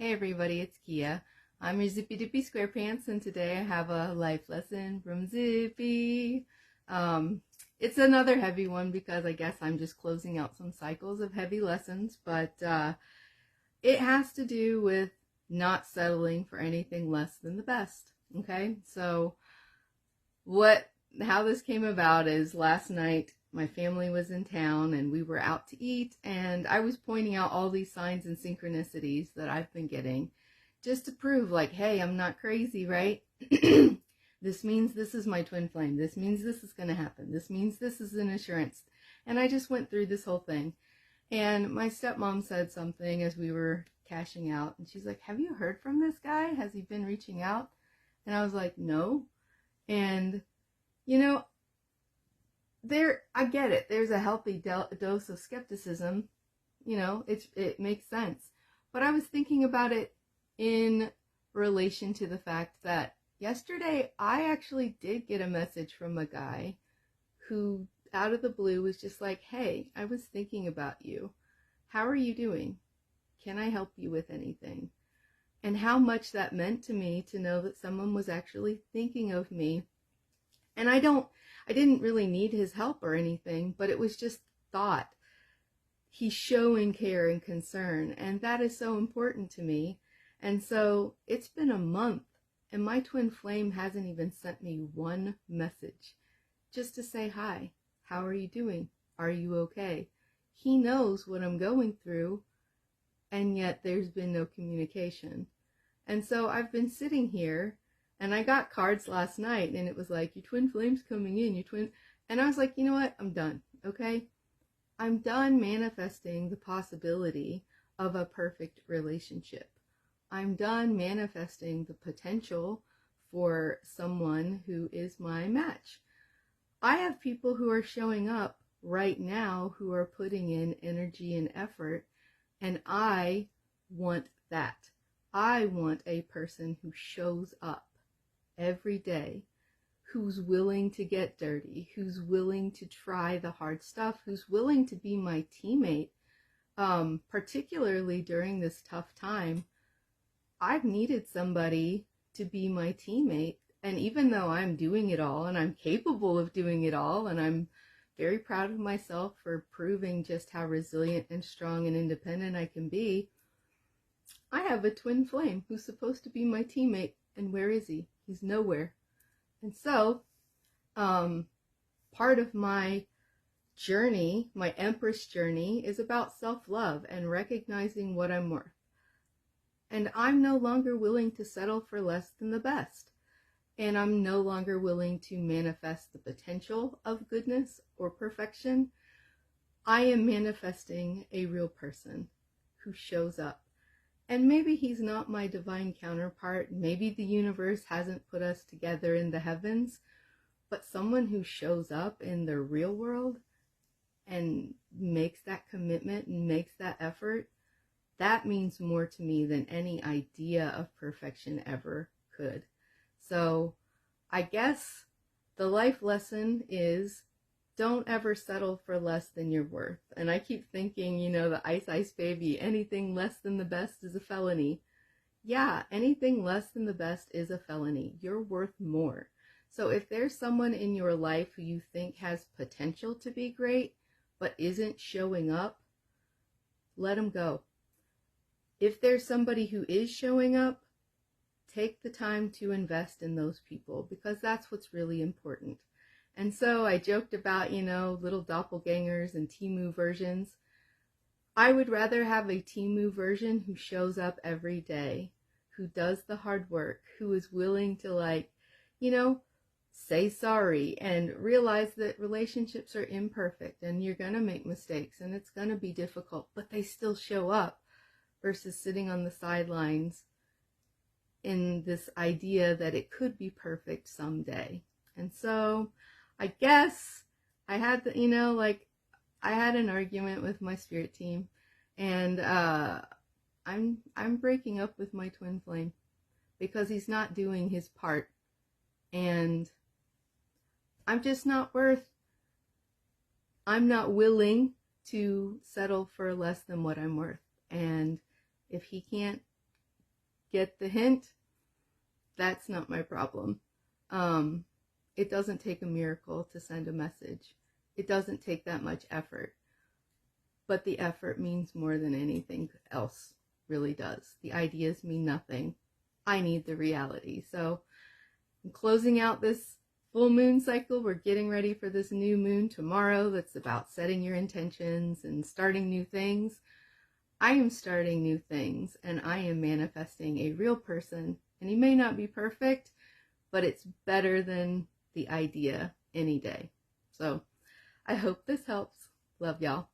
Hey everybody, it's Kia. I'm your Zippy Dippy Squarepants, and today I have a life lesson from Zippy. It's another heavy one because I guess I'm just closing out some cycles of heavy lessons, but it has to do with not settling for anything less than the best. Okay, so how this came about is last night my family was in town and we were out to eat, and I was pointing out all these signs and synchronicities that I've been getting just to prove, like, hey, I'm not crazy, right? This means this is my twin flame. This means this is going to happen. This means this is an assurance. And I just went through this whole thing. And my stepmom said something as we were cashing out, and she's like, have you heard from this guy? Has he been reaching out? And I was like, no. And you know, I get it. There's a healthy dose of skepticism. You know, it makes sense. But I was thinking about it in relation to the fact that yesterday I actually did get a message from a guy who, out of the blue, was just like, hey, I was thinking about you. How are you doing? Can I help you with anything? And how much that meant to me to know that someone was actually thinking of me. And I didn't really need his help or anything, but it was just thought. He's showing care and concern, and that is so important to me. And so it's been a month, and my twin flame hasn't even sent me one message just to say hi. How are you doing? Are you okay? He knows what I'm going through, and yet there's been no communication. And so I've been sitting here, and I got cards last night, and it was like, your twin flame's coming in, and I was like, you know what? I'm done, okay? I'm done manifesting the possibility of a perfect relationship. I'm done manifesting the potential for someone who is my match. I have people who are showing up right now who are putting in energy and effort, and I want that. I want a person who shows up every day, who's willing to get dirty, who's willing to try the hard stuff, who's willing to be my teammate, particularly during this tough time. I've needed somebody to be my teammate, and even though I'm doing it all, and I'm capable of doing it all, and I'm very proud of myself for proving just how resilient and strong and independent I can be, I have a twin flame who's supposed to be my teammate, and where is he? He's nowhere. And so, part of my journey, my Empress journey, is about self-love and recognizing what I'm worth. And I'm no longer willing to settle for less than the best. And I'm no longer willing to manifest the potential of goodness or perfection. I am manifesting a real person who shows up. And maybe he's not my divine counterpart. Maybe the universe hasn't put us together in the heavens. But someone who shows up in the real world and makes that commitment and makes that effort, that means more to me than any idea of perfection ever could. So I guess the life lesson is, don't ever settle for less than you're worth. And I keep thinking, you know, the Ice Ice Baby, anything less than the best is a felony. Yeah, anything less than the best is a felony. You're worth more. So if there's someone in your life who you think has potential to be great, but isn't showing up, let them go. If there's somebody who is showing up, take the time to invest in those people, because that's what's really important. And so I joked about, you know, little doppelgangers and Temu versions. I would rather have a Temu version who shows up every day, who does the hard work, who is willing to, like, you know, say sorry and realize that relationships are imperfect and you're going to make mistakes and it's going to be difficult, but they still show up, versus sitting on the sidelines in this idea that it could be perfect someday. And so I guess I had you know, like, I had an argument with my spirit team, and I'm breaking up with my twin flame because he's not doing his part, and I'm just not I'm not willing to settle for less than what I'm worth. And if he can't get the hint, that's not my problem. It doesn't take a miracle to send a message. It doesn't take that much effort. But the effort means more than anything else really does. The ideas mean nothing. I need the reality. So I'm closing out this full moon cycle. We're getting ready for this new moon tomorrow that's about setting your intentions and starting new things. I am starting new things, and I am manifesting a real person. And he may not be perfect, but it's better than the idea any day. So I hope this helps. Love y'all.